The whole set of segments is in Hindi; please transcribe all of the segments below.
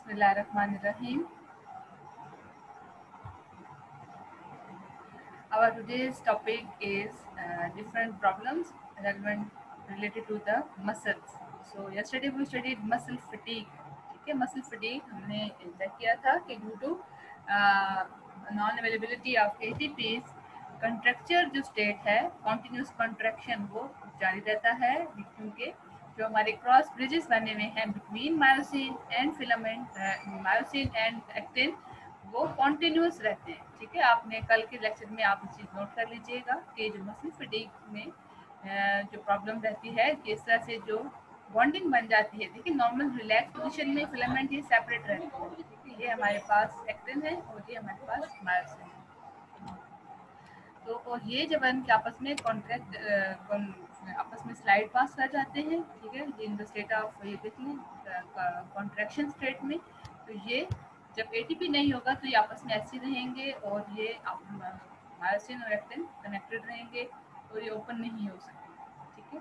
Bismillahirrahmanirrahim. Our today's topic is different problems relevant related to the muscles. So yesterday we studied muscle fatigue. ठीक है, muscle fatigue हमने चेक किया था कि due to non availability of ATPs कंट्रक्चर जो स्टेट है कॉन्टिन्यूस कॉन्ट्रैक्शन वो जारी रहता है क्योंकि जो हमारे क्रॉस ब्रिजेस बने हुए हैं between myosin and filament myosin and actin वो कॉन्टिन्यूस रहते हैं। ठीक है, आपने कल के लेक्चर में आप चीज़ नोट कर लीजिएगा कि जो मसल फटीग में जो प्रॉब्लम रहती है कि इस तरह से जो बॉन्डिंग बन जाती है। देखिए नॉर्मल रिलैक्स पोजीशन में फिलामेंट ये सेपरेट रहते हैं। ठीक है, ये हमारे पास एक्टिन है और ये हमारे पास मायोसिन है। तो और ये जब इनके आपस में कॉन्ट्रैक्ट आपस में स्लाइड पास कर जाते हैं। ठीक है, इन द स्टेट ऑफ ये देख लें कॉन्ट्रैक्शन स्टेट में, तो ये जब एटीपी नहीं होगा तो ये आपस में ऐसे रहेंगे और ये मायोसिन और एक्टिन कनेक्टेड रहेंगे और ये ओपन नहीं हो सकते। ठीक है,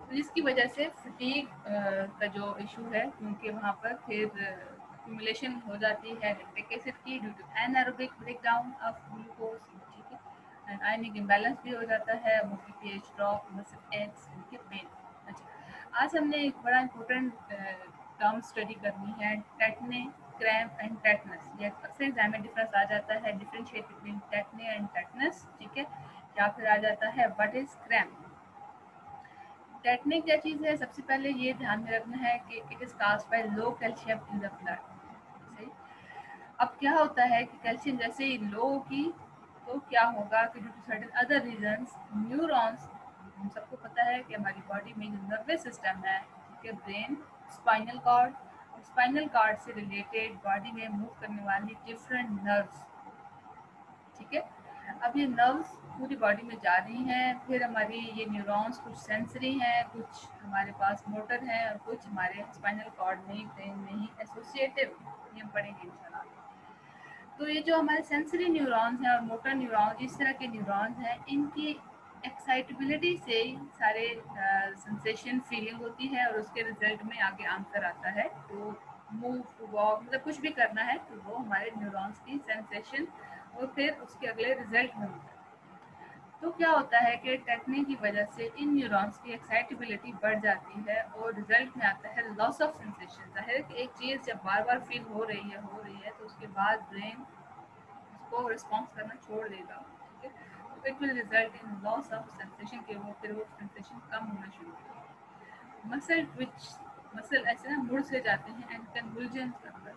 तो जिसकी वजह से फटीग का जो इशू है क्योंकि वहाँ पर फिर एक्यूमुलेशन हो जाती है लैक्टिक एसिड की due to anaerobic breakdown of glucose. ठीक है, एंड आयनिक इम्बैलेंस भी हो जाता है, muscle pH drop, muscle aches, pain. अच्छा, आज हमने एक बड़ा इंपॉर्टेंट टर्म स्टडी करनी है, टेटने, क्रैम्प एंड टेटनस। ये अक्सर एग्जाम में डिफरेंस आ जाता है, डिफरेंशिएट बिटवीन टेटने एंड टेटनस। ठीक है, या फिर आ जाता है व्हाट इज क्रैम्प। टेटने क्या चीज़ है, सबसे पहले ये ध्यान में रखना है कि it is caused bye low calcium in the blood. सही। अब क्या होता है कि कैल्शियम जैसे ही लो होगी तो क्या होगा कि due to certain other reasons neurons, हम सबको पता है कि हमारी बॉडी में जो नर्वस सिस्टम है, ठीक है, brain, spinal cord, spinal cord से रिलेटेड बॉडी में मूव करने वाली डिफरेंट नर्व्स। ठीक है, अब ये नर्व्स पूरी बॉडी में जा रही हैं, फिर हमारी ये न्यूरॉन्स कुछ सेंसरी हैं, कुछ हमारे पास मोटर हैं और कुछ हमारे स्पाइनल कॉर्ड में ही ब्रेन में ही एसोसिएटिव, ये हम पढ़ेंगे इंशाल्लाह। तो ये जो हमारे सेंसरी न्यूरॉन्स हैं और मोटर न्यूरॉन्स, इस तरह के न्यूरॉन्स हैं, इनकी एक्साइटेबिलिटी से सारे सेंसेशन फीलिंग होती है और उसके रिजल्ट में आगे आंसर आता है। तो मूव टू वॉक मतलब कुछ भी करना है तो वो हमारे न्यूरॉन्स की सेंसेशन और फिर उसके अगले रिजल्ट में होता है। तो क्या होता है कि टेटने की वजह से इन न्यूरॉन्स की एक्साइटेबिलिटी बढ़ जाती है और रिजल्ट में आता है लॉस ऑफ सेंसेशन। जाहिर है कि एक चीज़ जब बार बार फील हो रही है तो उसके बाद ब्रेन उसको रिस्पॉन्स करना छोड़ देगा। ठीक है, तो it will result in loss of sensation के वो फिर वो सेंसेशन कम होना शुरू होगा। मसल ट्विच, मसल ऐसे ना मुड़ से जाते हैं and convulsions occur.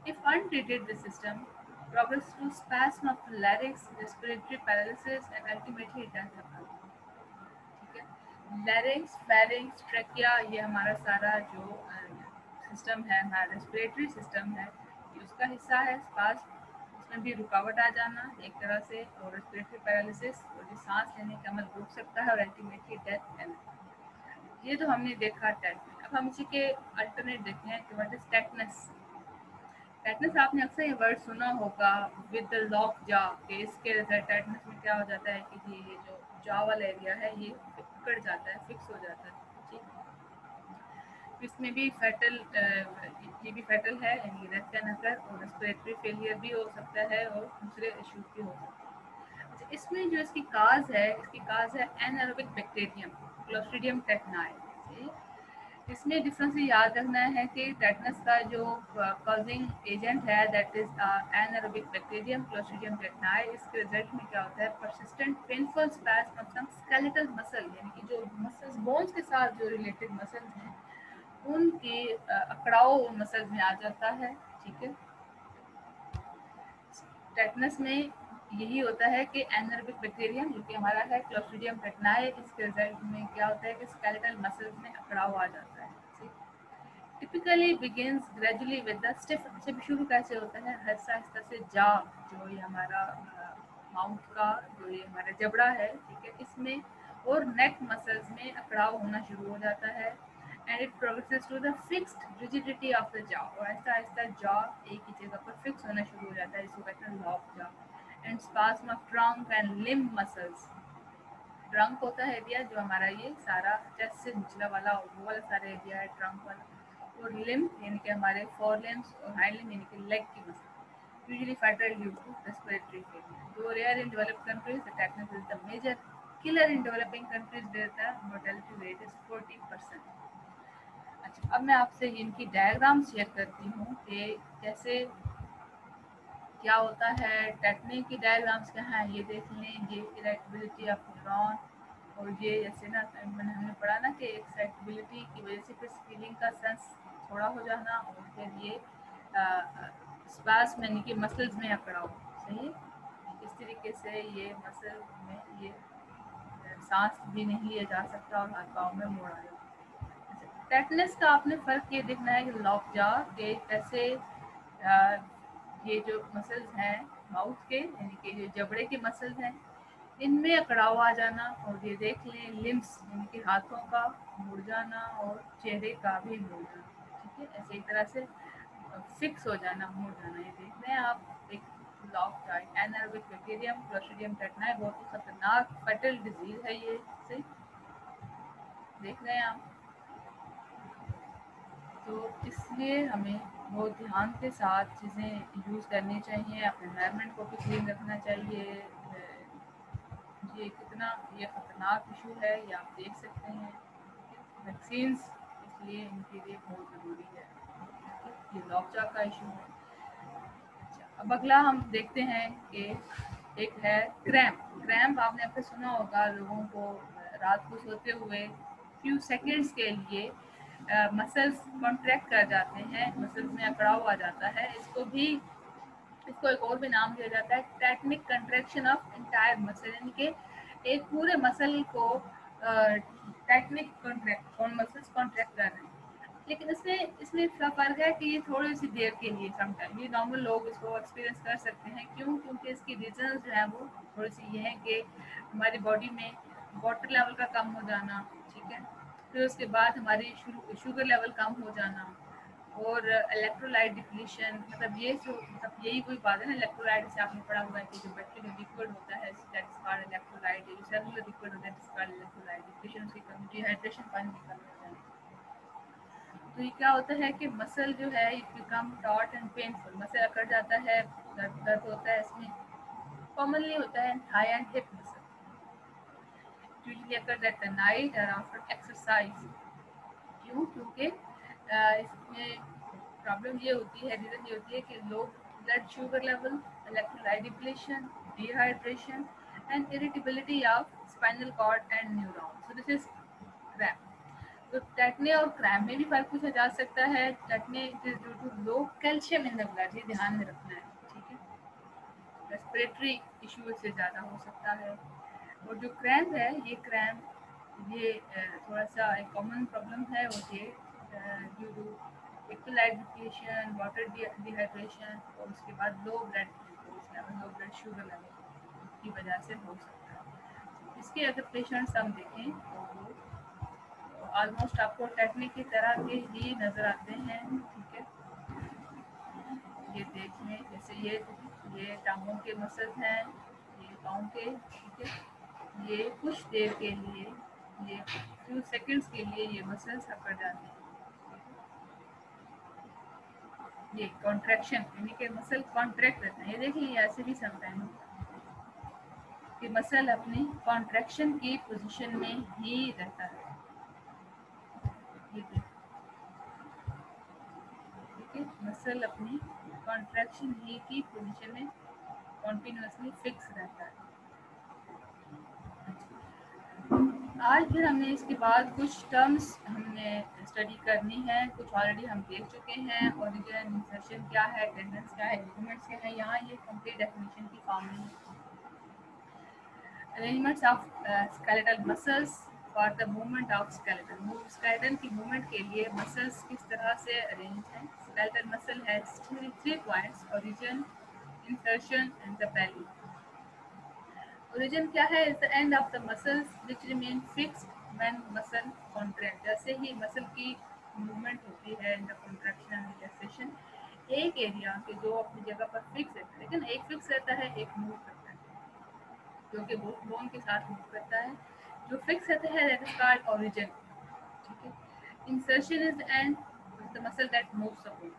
If untreated, the system progresses to spasm of the larynx, respiratory paralysis, and ultimately death occurs. ठीक है, लैरिंक्स, फेरिंक्स, ट्रेकिया, ये हमारा सारा जो सिस्टम है, हमारा रेस्पिरेटरी सिस्टम है, ये उसका हिस्सा है। स्पास, उसमें भी रुकावट आ जाना एक तरह से, और रेस्पिरेटरी पैरालिसिस और जो सांस लेने का अमल रुक सकता है और अल्टीमेटली डेथ एंड। ये तो हमने देखा टेट में। अब हम इसी के अल्टरनेट देखते हैं कि व्हाट इज टेटनस। टेटनस आपने अक्सर ये वर्ड सुना होगा विद द लॉक जॉ, कि इसके रिजल्ट टेटनस में क्या हो जाता है कि ये जो जॉ वाला एरिया है ये पकड़ जाता है, फिक्स हो जाता है। ठीक, इसमें भी फैटल, ये भी फैटल है, यानी डेथ कैन अकर, और रेस्पिरेटरी फेलियर भी हो सकता है और दूसरे इश्यूज भी हो सकते हैं। अच्छा, इसमें जो इसकी काज है, इसकी काज है एनारोबिक बैक्टीरियम क्लोस्ट्रीडियम टेटनाई। इसमें डिफरेंस ये याद रखना है कि टेटनस का जो कॉजिंग एजेंट है that is anaerobic bacterium Clostridium tetani. इसके रिजल्ट में क्या होता है, persistent painful spasm of some skeletal muscle, यानी कि जो मसल्स बोन्स के साथ जो रिलेटेड मसल्स हैं उनकी अकड़ाव मसल्स में आ जाता है। ठीक है, टेटनस में यही होता है कि एनारोबिक बैक्टीरियम जो कि हमारा है क्लोस्ट्रीडियम टेटनाई, इसके रिजल्ट में क्या होता है कि स्केलेटल मसल्स में अकड़ाव आ जाता है। Typically begins gradually with the stiff. जब शुरू कैसे होता है, आहिस्ता आहिस्ता से जा, जो ये हमारा माउथ का जो ये हमारा जबड़ा है, ठीक है, इसमें और नेक मसल्स में अकड़ाव होना शुरू हो जाता है। And it progresses to the fixed rigidity of the jaw, और आहिस्ता आहिस्ता जॉ एक ही जगह पर फिक्स होना शुरू हो जाता है, जिसको कहते हैं lock jaw. And spasm of trunk and limb muscles. Trunk होता है एरिया जो हमारा ये सारा चेस्ट से निचला वाला, वो वाला सारा एरिया है ट्रंक वाला, और लिम्ब यानी कि हमारे फोर लिम्स और हाइंड लिम्ब यानी कि लेग की muscle usually fatal due to respiratory failure. Though rare in developed countries, the tetanus is the major killer in developing countries where the mortality rate is 40%. अच्छा, अब मैं आपसे इनकी डायग्राम शेयर करती हूँ कि कैसे क्या होता है। टेटनी की डायग्राम्स क्या है ये देख लें। ये इरेक्टेबिलिटी ऑफ न्यूरॉन, और ये जैसे ना हमने पढ़ा ना कि एक्साइटेबिलिटी की वजह से फिर फीलिंग का सेंस थोड़ा हो जाना, और फिर ये स्पास्म यानी कि मसल्स में अकड़ाव। सही है। इस तरीके से ये मसल में ये सांस भी नहीं लिया जा सकता और हाथ पाँव में मोड़ आ जाता है। टेटनस का आपने फ़र्क ये देखना है कि लॉकजा के कैसे ये जो मसल्स हैं माउथ के यानी कि जो जबड़े के मसल्स हैं इनमें अकड़ाव आ जाना, और ये देख लें लिम्स यानी कि हाथों का मुड़ जाना और चेहरे का भी मुड़ जाना। ठीक है, ऐसे एक तरह से फिक्स हो जाना, मुड़ जाना। ये देख रहे हैं आप एक lock giant anaerobic bacterium Clostridium टेटनाई बहुत ही खतरनाक फैटल डिजीज है ये। सही देख रहे हैं आप। तो इसलिए हमें बहुत ध्यान के साथ चीज़ें यूज़ करनी चाहिए, अपने एनवायरनमेंट को भी क्लीन रखना चाहिए। ये कितना ये ख़तरनाक इशू है ये आप देख सकते हैं। वैक्सीन्स इसलिए इनके लिए बहुत ज़रूरी है। ये लॉकजा का इशू है। अच्छा, अब अगला हम देखते हैं कि एक है क्रैम्प। क्रैम्प आपने अपने सुना होगा, लोगों को रात को सोते हुए फ्यू सेकंड्स के लिए मसल्स कॉन्ट्रैक्ट कर जाते हैं, मसल्स में अकड़ाव आ जाता है। इसको एक और भी नाम दिया जाता है technique contraction of entire muscle, यानी कि एक पूरे मसल को टेक्निक कॉन्ट्रैक्ट और मसल्स कॉन्ट्रैक्ट कर रहे हैं। लेकिन इसमें इसमें इसका फ़र्क है कि ये थोड़ी सी देर के लिए, समटाइम ये नॉर्मल लोग इसको एक्सपीरियंस कर सकते हैं। क्यों? क्योंकि इसकी रीजन जो है वो थोड़ी सी ये है कि हमारी बॉडी में वाटर लेवल का कम हो जाना। ठीक है, फिर उसके बाद हमारी शुगर लेवल कम हो जाना, और इलेक्ट्रोलाइट डिप्लीशन, मतलब ये जो मतलब यही कोई बात है ना। इलेक्ट्रोलाइट से आपने पढ़ा हुआ है कि जो बैटरी में लिक्विड होता है दैट इज कॉल्ड इलेक्ट्रोलाइट, जो सेलुलर लिक्विड होता है that is called electrolyte. Depletion की कमी, डिहाइड्रेशन, पानी की कमी हो जाए तो ये क्या होता है कि मसल जो है it become taught and painful. Muscle अकड़ जाता है, दर्द दर्द होता है। इसमें कॉमनली होता है thigh and hip muscle, usually occurs at the night और आफ्टर एक्सरसाइज। क्यों? क्योंकि इसमें प्रॉब्लम ये होती है, रीज़न ये होती है कि low blood sugar level, electrolyte depletion, dehydration and irritability of spinal cord and neuron. So this is cramp. तो टेटने और क्रैम्प में भी फर्क पूछा जा सकता है। Tetany it is due to low calcium in the blood, ये ध्यान में रखना है। ठीक है, रेस्पिरेटरी इशू से ज़्यादा हो सकता है। और जो क्रैम्प है ये क्रैम्प ये थोड़ा सा एक कॉमन प्रॉब्लम है, और ये due to electrolyte depletion, water dehydration, और उसके बाद low blood glucose level, low blood sugar level की वजह से हो सकता है। इसके अगर पेशेंट्स हम देखें तो ऑलमोस्ट आपको टेक्निक की तरह के ही नज़र आते हैं। ठीक है, ये देख लें, जैसे ये टांगों के मसल्स हैं, ये पाँव के। ठीक है, ये कुछ देर के लिए, ये फ्यू सेकंड्स के लिए ये मसल्स अकड़ जाते हैं। ये कॉन्ट्रैक्शन यानी कि मसल कॉन्ट्रैक्ट रहता है। ये देखिए ये ऐसे भी समटाइम कि मसल अपनी कॉन्ट्रैक्शन की पोजीशन में ही रहता है। ये देखिए, ठीक है, मसल अपनी कॉन्ट्रैक्शन ही की पोजीशन में कॉन्टिन्यूसली फिक्स रहता है। आज फिर हमने इसके बाद कुछ टर्म्स हमने स्टडी करनी है। कुछ ऑलरेडी हम देख चुके हैं। ओरिजिन, इंसर्शन क्या है, टेंडेंस क्या है, लिगामेंट्स क्या है। यहाँ ये कंप्लीट डेफिनेशन की फॉर्म में arrangements of skeletal muscles for the movement of skeleton. Skeleton की मूवमेंट के लिए मसल्स किस तरह से अरेंज हैं। Skeletal muscle has three points: origin, insertion and the belly. Origin क्या है? Is the end of the muscles which remain fixed when muscle contract. जैसे ही मसल की मूवमेंट होती है in the contraction and relaxation, एक एरिया के जो अपनी जगह पर फिक्स रहता है, लेकिन एक फिक्स रहता है, एक मूव करता है, क्योंकि वो बोन के साथ मूव करता है। जो फिक्स रहता है दैट इज कॉल्ड ओरिजिन। ठीक है, insertion is the end the muscle that moves the bone,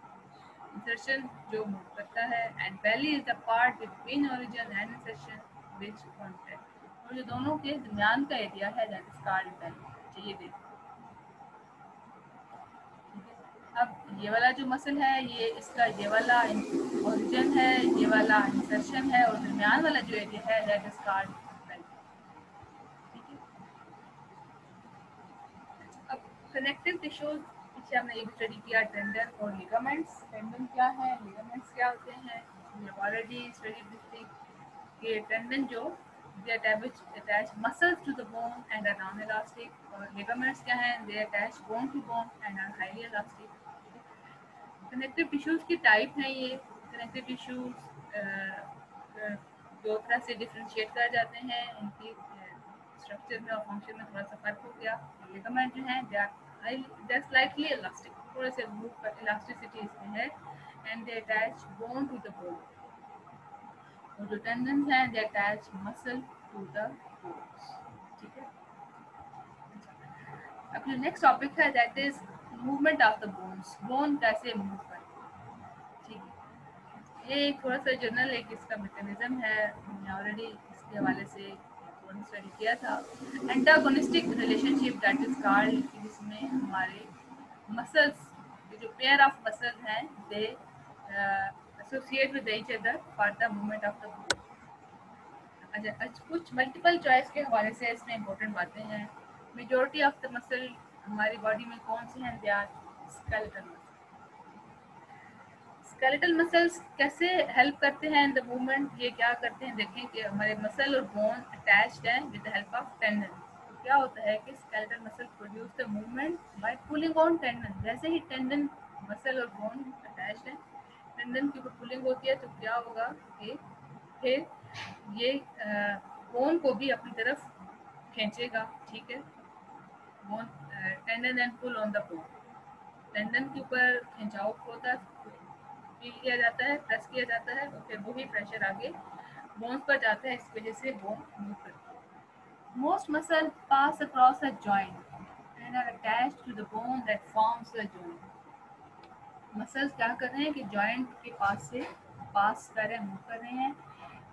insertion जो मूव करता है, and belly is the part between origin and insertion which contact, और जो दोनों के दरमियान का एरिया है दैट इज कॉल्ड बेली। चलिए देखते हैं। अब ये वाला जो मसल है ये इसका ये वाला ओरिजिन है, ये वाला इंसर्शन है, और दरमियान वाला जो एरिया है दैट इज कॉल्ड बेली। ठीक है, अब कनेक्टिव टिश्यूज पीछे हमने ये भी स्टडी किया, टेंडन और लिगामेंट्स। टेंडन क्या है, लिगामेंट्स क्या होते हैं, we have already studied this thing कि टेंडन जो they attach muscles to the bone and are non-elastic, और ligaments क्या हैं, they attach bone to bone and are highly elastic। Connective tissues की टाइप है ये। कनेक्टिव टिश्यूज दो तरह से डिफ्रेंशिएट कर जाते हैं, इनकी स्ट्रक्चर में और फंक्शन में थोड़ा सा फर्क हो गया। लिगामेंट जो है दे आर स्लाइटली इलास्टिक, थोड़े से मूव कर इलास्टिसिटी इसमें है, and they attach bone to the bone. और जो टेंडन्स हैं they attach muscle to the bones. ठीक है, अब जो नेक्स्ट टॉपिक है that is movement of the bones, bone कैसे मूव करते हैं। ठीक है, ये एक थोड़ा सा जनरल एक इसका मैकेनिज्म है, हमने ऑलरेडी इसके हवाले से थोड़ा स्टडी किया था। Antagonistic relationship that is called, जिसमें हमारे मसल्स, जो पेयर ऑफ मसल्स हैं they associate with each other for the movement of the bone. अच्छा, कुछ मल्टीपल चॉइस के हवाले से इसमें इंपॉर्टेंट बातें हैं। मेजॉरिटी ऑफ द मसल हमारी बॉडी में कौन से हैं, they are skeletal muscle. Skeletal muscles कैसे हेल्प करते हैं इन द मूवमेंट, ये क्या करते हैं, देखें कि हमारे मसल और बोन अटैच्ड हैं with the help of tendon. तो क्या होता है कि skeletal muscle produce the movement by pulling on tendon. जैसे ही टेंडन, मसल और बोन अटैच्ड हैं, टेंडन के ऊपर पुलिंग होती है, तो क्या होगा कि फिर ये बोन को भी अपनी तरफ खींचेगा। ठीक है, bone tendon and pull on the bone, tendon के ऊपर खिंचाव होता है, फील किया जाता है, प्रेस किया जाता है, और फिर वही प्रेशर आगे बोन्स पर जाता है, इस वजह से बोन मूव करती है। Most muscle pass across a joint and are attached to the bone that forms the joint. Muscles क्या कर रहे हैं कि जॉइंट के पास से पास कर रहे हैं, मूव कर रहे हैं,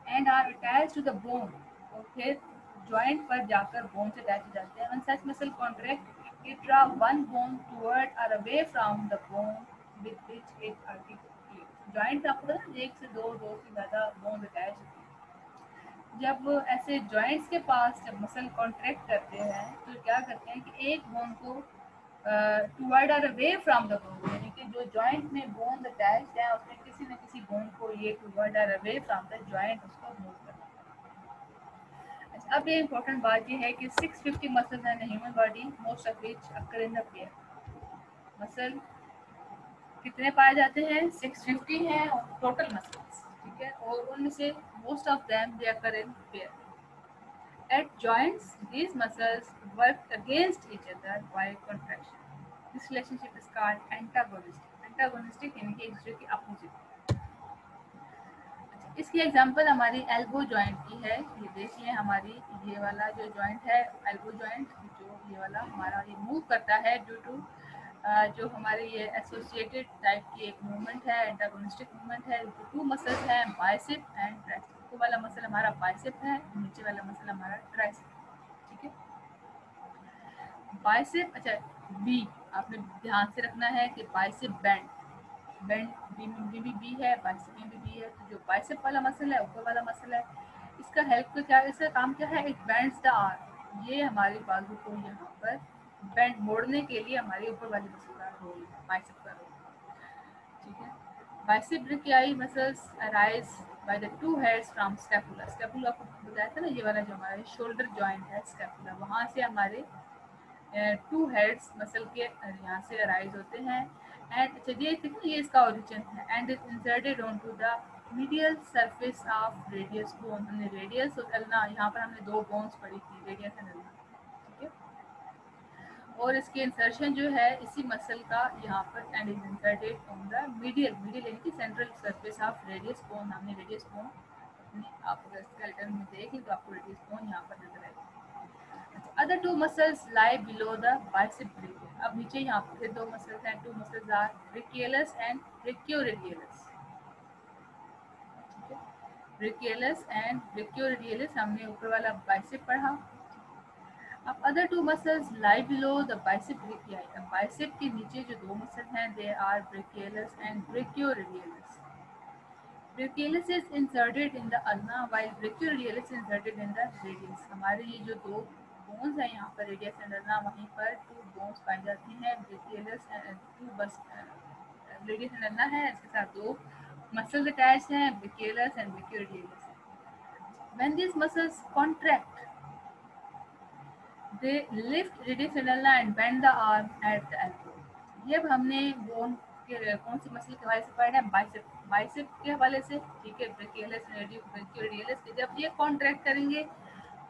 and are attached to the bone, और फिर जॉइंट पर जाकर बोन से अटैच हो जाते हैं। When such muscle contract it draw one bone toward और away from the bone with which it articulates. Joint आपको पता है एक से दो, दो से ज़्यादा बोन अटैच होती है। जब ऐसे जॉइंट्स के पास जब मसल कॉन्ट्रैक्ट करते हैं तो क्या करते हैं कि एक बोन को टुवर्ड और अवे फ्रॉम द बोन, यानी कि जो जॉइंट में बोन अटैच्ड है उसमें किसी न किसी बोन को ये टुवर्ड और अवे फ्रॉम द जॉइंट उसको मूव करना है। अच्छा, अब ये इंपॉर्टेंट बात ये है कि 650 मसल्स हैं in human body, most of which occur in the pair. Muscle कितने पाए जाते हैं, 650 हैं टोटल मसल्स। ठीक है, और उनमें से most of them they occur in pair. At joints, these muscles work against each other by contraction. This relationship is called antagonistic. Antagonistic यानी कि एक दूसरे के अपोजिट। इसकी एग्जांपल हमारी एल्बो जॉइंट की है। ये देखिए हमारी ये वाला जो जॉइंट है एल्बो जॉइंट, जो ये वाला हमारा ये मूव करता है ड्यू टू जो हमारे ये एसोसिएटेड टाइप की एक मूवमेंट है, एंटागोनिस्टिक मूवमेंट है। जो टू मसल्स हैं बाइसेप एंड ट्राइसेप, ऊपर वाला मसल हमारा बाइसेप है, नीचे वाला मसल हमारा ट्राइसेप। ठीक है, बाइसेप, अच्छा बी आपने ध्यान से रखना है कि बाइसेप बैंड, बैंड बी में बी है, बाइसेप में भी बी है। तो जो बाइसेप वाला मसल है, ऊपर वाला मसल है, इसका हेल्प का क्या, इसका काम क्या है, इट बेंड्स द आर्म। ये हमारी बाजू को यहाँ पर बैंड मोड़ने के लिए हमारी ऊपर वाली मसल का रोल है, बाइसेप का रोल। ठीक है, bicep brachii muscles arise by the two heads from scapula. Scapula आपको बताया था ना, ये वाला जो हमारा शोल्डर जॉइंट है स्कैपुला, वहाँ से हमारे टू हेड्स मसल के यहाँ से अराइज होते हैं। एंड चलिए ये इसका ओरिजिन है, and is inserted onto the medial surface of radius bone. हमने रेडियस और अल्ना, यहाँ पर हमने दो बोन्स पढ़ी थी, रेडियस एंड अल्ना। ठीक है, और इसके इंसर्शन जो है इसी मसल का यहाँ पर, and is inserted on the medial, medial यानी कि central surface of radius bone. हमने रेडियस बोन अपने आप अगर स्केलेटन में देख लें तो आपको रेडियस बोन यहाँ पर नजर आएगी। Other two muscles lie below the bicep brachii. अब नीचे यहाँ पे दो मसल्स हैं, two muscles are brachialis and brachioradialis. Brachialis and brachioradialis हमने ऊपर वाला बाइसेप पढ़ा. अब other two muscles lie below the bicep brachii. अब बाइसेप के नीचे जो दो मसल हैं they are brachialis and brachioradialis. Brachialis is inserted in the ulna while brachioradialis is inserted in the radius. हमारे ये जो दो बोन्स हैं यहाँ पर रेडियस एंड अल्ना, वहीं पर टू बोन्स पाई जाती हैं. ब्रेकियलिस एंड टू बस रेडियस एंड अल्ना है, इसके साथ दो muscles attached हैं, brachialis and brachioradialis. When these muscles contract, they lift radius and ulna and bend the arm at the elbow. ये अब हमने बोन के कौन सी मसल के हवाले से पढ़ना है? बाइसेप. बाइसेप के हवाले से, ठीक है. ब्रेकियलिस ब्रेकियोरेडियलिस के जब ये कॉन्ट्रैक्ट करेंगे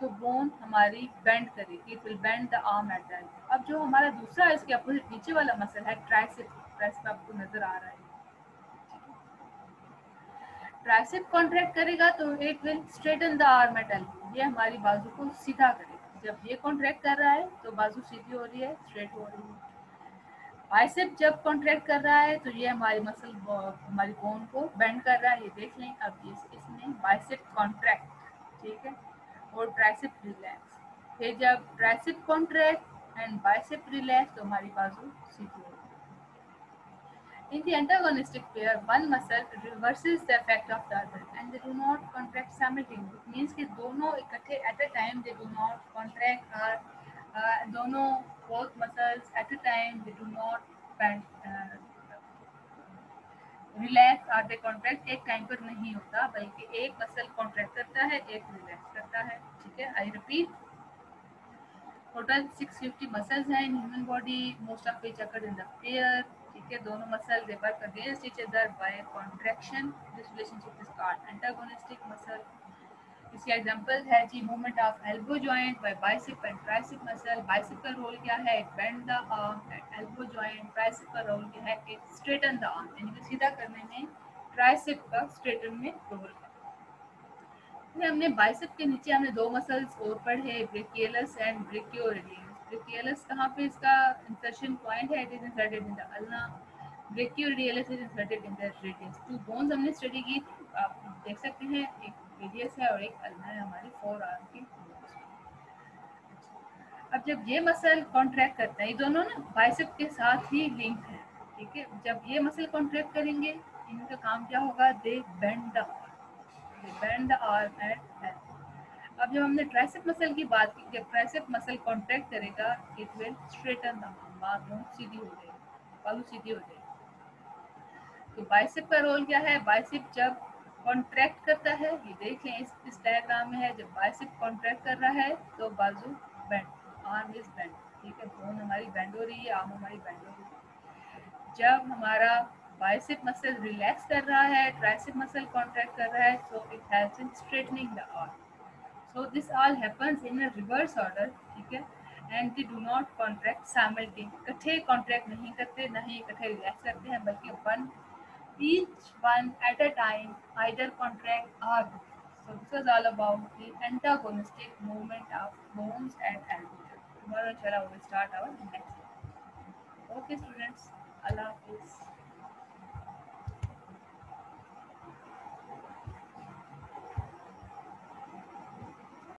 तो बोन हमारी बेंड करेगी. It will bend the arm at the elbow. अब जो हमारा दूसरा इसके अपोजिट नीचे वाला मसल है ट्राइसेप. ट्राइसेप आपको नजर आ रहा है. ट्राइसेप कॉन्ट्रैक्ट करेगा तो it will straighten the arm at elbow. ये हमारी बाजू को सीधा करेगा. जब ये कॉन्ट्रैक्ट कर रहा है तो बाजू सीधी हो रही है, स्ट्रेट हो रही है. बाइसेप जब कॉन्ट्रैक्ट कर रहा है तो ये हमारी मसल हमारी बोन को बेंड कर रहा है. ये देख लें. अब इसमें बाइसेप कॉन्ट्रैक्ट, ठीक है, और ट्राइसेप रिलैक्स. फिर जब tricep contract and bicep relax तो हमारी बाजू सीधी हो रही है. In the antagonistic pair, one muscle reverses the effect of the other and they do not contract simultaneously. It means कि दोनों इकट्ठे at a time they do not contract or दोनों both muscles at a time they do not bend, relax or they contract एक टाइम पर नहीं होता, बल्कि एक मसल कॉन्ट्रैक्ट करता है, एक रिलैक्स करता है. ठीक है. आई रिपीट, टोटल 650 मसल्स हैं in human body, most of which occur in the pair. ठीक है. दोनों muscle they work against each other by contraction. This relationship is called antagonistic muscle. इसके एग्जांपल है जी movement of elbow joint by bicep and tricep muscle. Bicep का रोल क्या है? It bend the arm. Elbow joint tricep का रोल क्या है? It straighten the arm. यानी कि सीधा करने में ट्राइसेप का स्ट्रेटन में रोल है. हमने बाइसेप के नीचे हमने दो मसल्स और पढ़े, ब्रेकियलिस एंड ब्रेकियोरेडियलिस. ब्रेकियलिस कहाँ पे इसका इंसर्शन पॉइंट है? It is inserted in the ulna. Brachioradialis is inserted in the radius. Two bones हमने स्टडी की. आप देख सकते हैं एक रेडियस है और एक अल्ना है हमारी फोर आर्म की. अब जब ये मसल कॉन्ट्रैक्ट करता है, ये दोनों ना बाइसेप के साथ ही लिंक है. ठीक है. जब ये मसल कॉन्ट्रैक्ट करेंगे इनका काम क्या होगा? They bend the arm at elbow. अब जब हमने ट्राइसेप मसल की बात की, जब ट्राइसेप मसल कॉन्ट्रैक्ट करेगा it will straighten the arm. बाजू सीधी हो जाएगी, बाजू सीधी हो जाएगी. तो बाइसेप का रोल क्या है? बाइसेप जब कॉन्ट्रैक्ट करता है, ये देख लें इस डायग्राम में है, जब बाइसेप कॉन्ट्रैक्ट कर रहा है तो बाजू बेंड, आर्म इज बेंड. ठीक है. बोन हमारी बेंड हो रही है, आर्म हमारी बेंड हो रही है. जब हमारा बाइसेप मसल रिलैक्स कर रहा है, ट्राइसेप मसल कॉन्ट्रैक्ट कर रहा है, so it has been straightening the arm. So this all happens in a reverse order. ठीक है. And they do not contract simultaneously. इकट्ठे contract नहीं करते, ना ही इकट्ठे relax करते हैं, बल्कि each one at a time either contract or relax. So this was all about the antagonistic movement of bones and elbows. Tomorrow inshallah we will start our next. Okay students, Allah Hafiz.